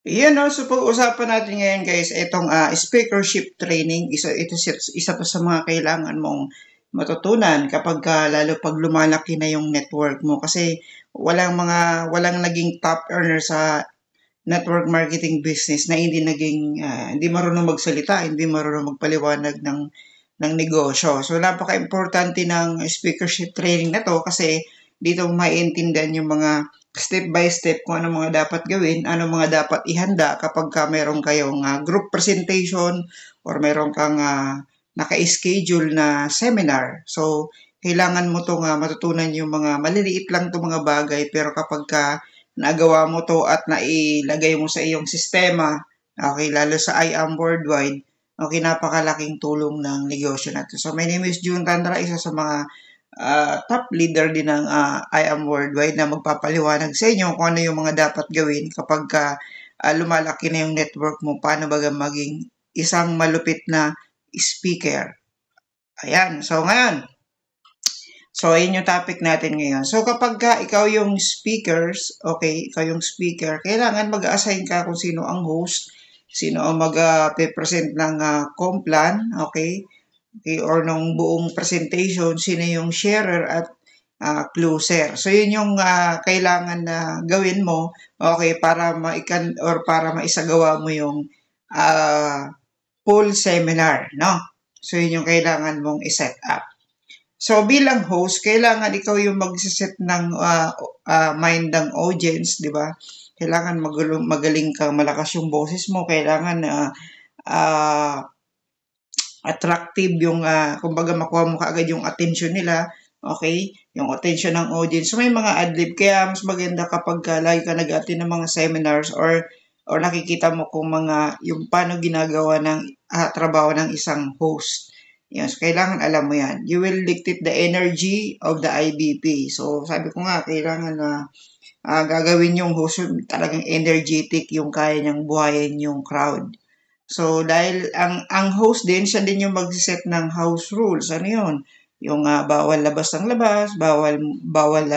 Yan, no? So pag-usapan natin ngayon guys, itong speakership training, isa to sa mga kailangan mong matutunan kapag lalo pag lumalaki na yung network mo kasi walang naging top earner sa network marketing business na hindi marunong magsalita, hindi marunong magpaliwanag ng negosyo. So napaka-importante ng speakership training na to kasi dito maiintindihan yung mga step by step kung ano mga dapat gawin, ano mga dapat ihanda kapag meron kayong group presentation or meron kang naka-schedule na seminar. So, kailangan mo itong matutunan yung mga maliliit lang itong mga bagay pero kapag nagawa mo to at nailagay mo sa iyong sistema, okay, lalo sa I Am Worldwide, okay, napakalaking tulong ng negosyo natin. So, my name is June Tandra, isa sa mga top leader din ng I Am Worldwide na magpapaliwanag sa inyo kung ano yung mga dapat gawin kapag lumalaki na yung network mo, paano ba maging isang malupit na speaker. Ayan, so ngayon, so ayun yung topic natin ngayon. So kapag ikaw yung speakers, okay, ikaw yung speaker, kailangan mag-assign ka kung sino ang host, sino ang mag-present ng complan, okay, or nung buong presentation, sino yung sharer at closer. So yun yung kailangan na gawin mo, okay, para para maisagawa mo yung full seminar, no? So yun yung kailangan mong i-set up. So bilang host, kailangan ikaw yung mag-set ng mind ng audience, di ba? Kailangan magaling kang malakas yung boses mo, kailangan attractive yung kumbaga makuha mo kaagad yung attention nila, okay? Yung attention ng audience. So may mga adlib kaya mas maganda kapag lagi ka nag-attend ng mga seminars or nakikita mo kung yung paano ginagawa ng trabaho ng isang host. Yan, so kailangan alam mo yan. You will dictate the energy of the IBP. So sabi ko nga, kailangan na gagawin yung host talagang energetic, yung kaya niyang buhayin yung crowd. So dahil ang host din, siya din yung mag-set ng house rules. Ano yun? Yung bawal labas ng labas, bawal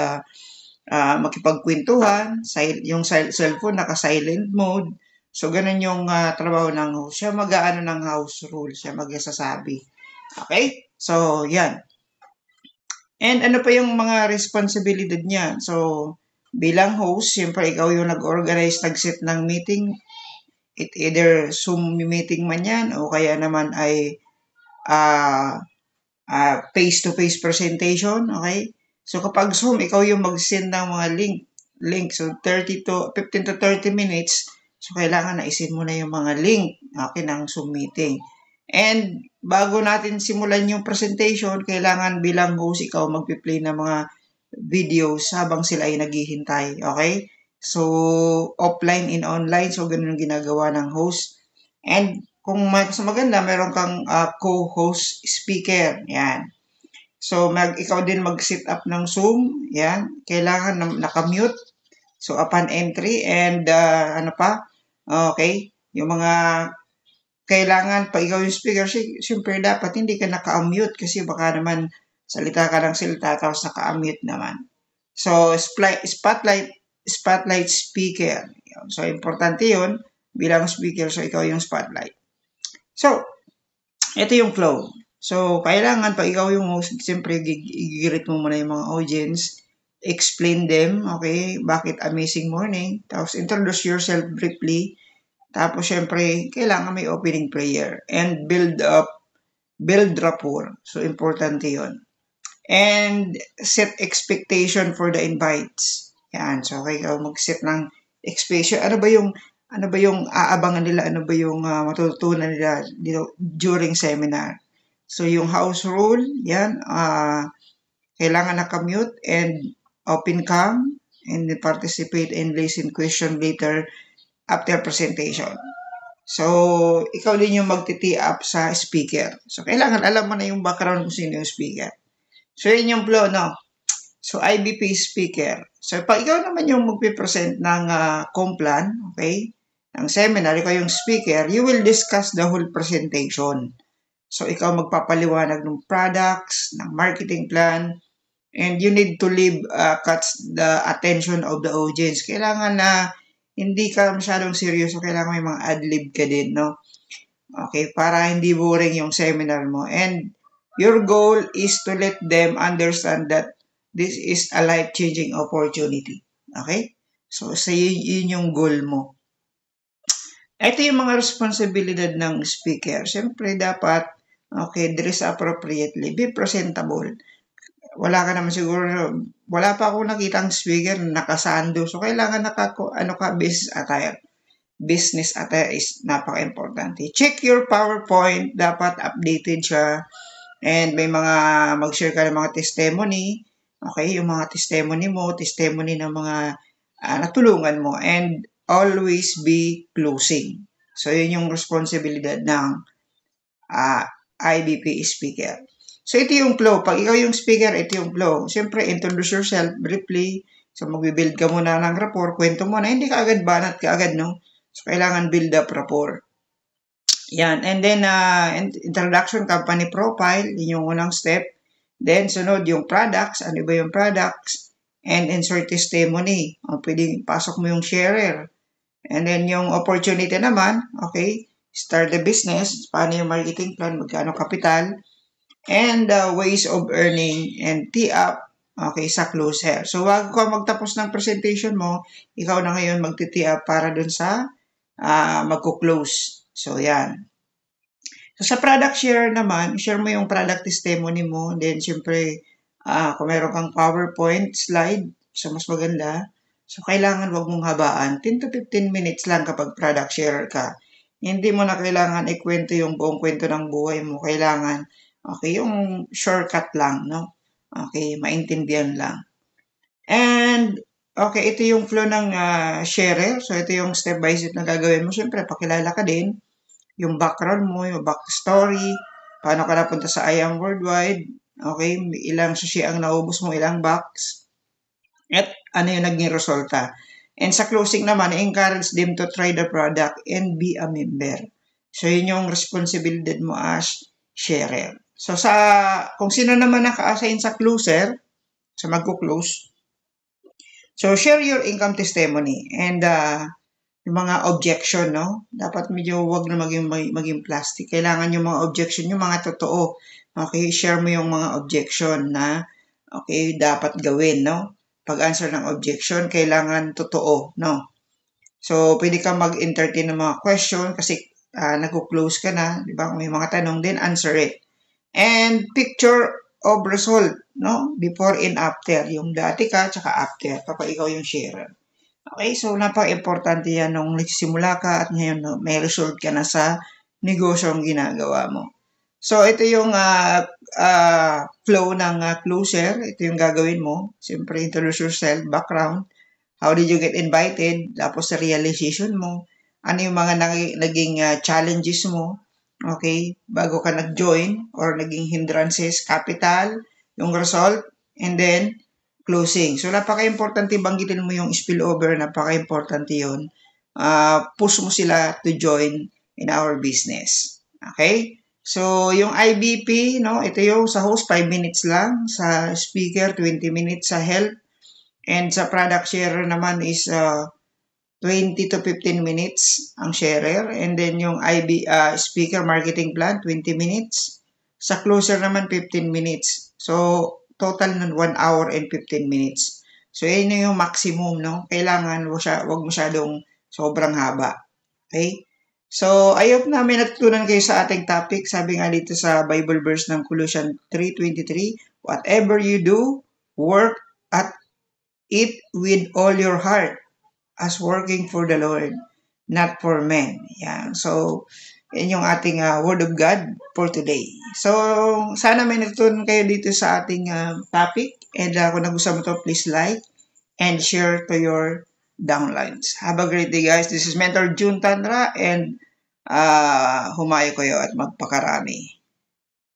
makipagkwentuhan, yung cellphone naka-silent mode. So ganun yung trabaho ng host. Siya mag-aano ng house rules, siya mag-sasabi. Okay? So, yan. And ano pa yung mga responsibilidad niya? So, bilang host, siyempre ikaw yung nag-organize, nag-set ng meeting. It either Zoom meeting man yan o kaya naman ay face-to-face presentation. Okay? So, kapag Zoom, ikaw yung mag-send ng mga link. So, 15 to 30 minutes. So, kailangan na isin mo na yung mga link ng Zoom meeting. And bago natin simulan yung presentation, kailangan bilang host ikaw magpi-play ng mga videos habang sila ay naghihintay. Okay? So, offline and online. So, ganun yung ginagawa ng host. And kung mas maganda, meron kang co-host speaker. Yan. So, ikaw din mag-set up ng Zoom. Yan. Kailangan naka-mute. So, upon entry and ano pa? Okay. Yung mga kailangan pa ikaw yung speaker, siyempre dapat hindi ka naka-unmute kasi baka naman salita ka ng salita tapos naka-unmute naman. So, spotlight speaker. So, importante yun bilang speaker. So, ikaw yung spotlight. So, ito yung flow. So, kailangan pag ikaw yung host, siyempre i-greet mo muna yung mga audience, explain them, okay, bakit amazing morning, tapos introduce yourself briefly. Tapos, syempre, kailangan may opening prayer and build rapport. So, importante yon. And set expectation for the invites. Yan. So, okay, mag-set ng expectation. Ano ba yung aabangan nila? Ano ba yung matututunan nila during seminar? So, yung house rule, yan, kailangan naka-mute and open cam and participate and listen question later after presentation. So, ikaw din yung magti-tee up sa speaker. So, kailangan alam mo na yung background kung sino yung speaker. So, yun yung flow, no? So, IBP speaker. So, pag ikaw naman yung magpipresent ng complan, okay, ng seminar, ikaw yung speaker, you will discuss the whole presentation. So, ikaw magpapaliwanag ng products, ng marketing plan, and you need to catch the attention of the audience. Kailangan na hindi ka masyadong seryoso, kailangan may mga ad-lib ka din, no? Okay, para hindi boring yung seminar mo. And your goal is to let them understand that this is a life-changing opportunity. Okay? So, yun yung goal mo. Ito yung mga responsibilidad ng speaker. Siyempre, dapat, okay, dress appropriately, be presentable. Wala ka naman siguro, wala pa akong nakitang speaker na nakasando. So, kailangan business attire is napaka-importante. Check your PowerPoint, dapat updated siya. And may mag-share ka ng mga testimony. Okay, yung mga testimony ng mga natulungan mo. And always be closing. So, yun yung responsibilidad ng IBP speaker. So, ito yung flow. Pag ikaw yung speaker, ito yung flow. Siyempre, introduce yourself briefly. So, magbibuild ka muna ng rapport. Kwento mo na, hindi ka agad banat ka agad, no? So, kailangan build up rapport. Yan. And then, introduction, company profile. Yun yung unang step. Then, sunod yung products. Ano ba yung products? And insert testimony. O, pwedeng pasok mo yung sharer. And then, yung opportunity naman, okay, start the business, paano yung marketing plan, magkano kapital, and ways of earning, and tee up, okay, sa closer. So, wag ko magtapos ng presentation mo, ikaw na ngayon magti-tee up para dun sa magko-close. So, yan. So, sa product share naman, share mo yung product testimony mo, then, syempre, kung meron kang PowerPoint slide, so mas maganda. So, kailangan wag mong habaan. 10 to 15 minutes lang kapag product sharer ka. Hindi mo na kailangan ikwento yung buong kwento ng buhay mo. Kailangan, okay, yung shortcut lang, no? Okay, maintindihan lang. And, okay, ito yung flow ng sharer. So, ito yung step by step na gagawin mo. Siyempre, pakilala ka din. Yung background mo, yung backstory, paano ka napunta sa I Am Worldwide. Okay, ilang sushi ang naubos mo, ilang box. At ano yung naging resulta. And sa closing naman, encourage them to try the product and be a member. So, yun yung responsibilidad mo as sharer. So, kung sino naman naka-assign sa closer, sa magko-close, so, share your income testimony and yung mga objection, no? Dapat medyo wag na maging plastic. Kailangan yung mga objection, yung mga totoo. Okay, share mo yung mga objection na, okay, dapat gawin, no? Pag-answer ng objection, kailangan totoo, no? So, pwede ka mag-entertain ng mga question kasi nag-close ka na, di ba? Kung may mga tanong din, answer it. And picture of result, no? Before and after. Yung dati ka, tsaka after, kapag ikaw yung sharer. Okay, so napaka-importante yan nung nagsimula ka at ngayon may result ka na sa negosyo ang ginagawa mo. So, ito yung flow ng closer. Ito yung gagawin mo. Siyempre, introduce yourself, background. How did you get invited? Tapos, sa realization mo. Ano yung mga naging challenges mo? Okay? Bago ka nag-join or naging hindrances, capital, yung result, and then, closing. So, napaka-importante banggitin mo yung spillover. Napaka-importante yun. Push mo sila to join in our business. Okay? So, yung IBP, no, ito yung sa host, 5 minutes lang. Sa speaker, 20 minutes sa help. And sa product sharer naman is 20 to 15 minutes ang sharer. And then yung speaker marketing plan, 20 minutes. Sa closer naman, 15 minutes. So, total nun 1 hour and 15 minutes. So, yun yung maximum, no? Kailangan wag masyadong sobrang haba. Okay? So, I hope na may natutunan kayo sa ating topic. Sabi nga dito sa Bible verse ng Colossians 3:23, whatever you do, work at it with all your heart as working for the Lord, not for men. Yan. So, yan yung ating Word of God for today. So, sana may natutunan kayo dito sa ating topic. And kung nagustuhan mo ito, please like and share to your downlines. Have a great day, guys. This is Mentor June Tanra and humayo kayo at magpakarami.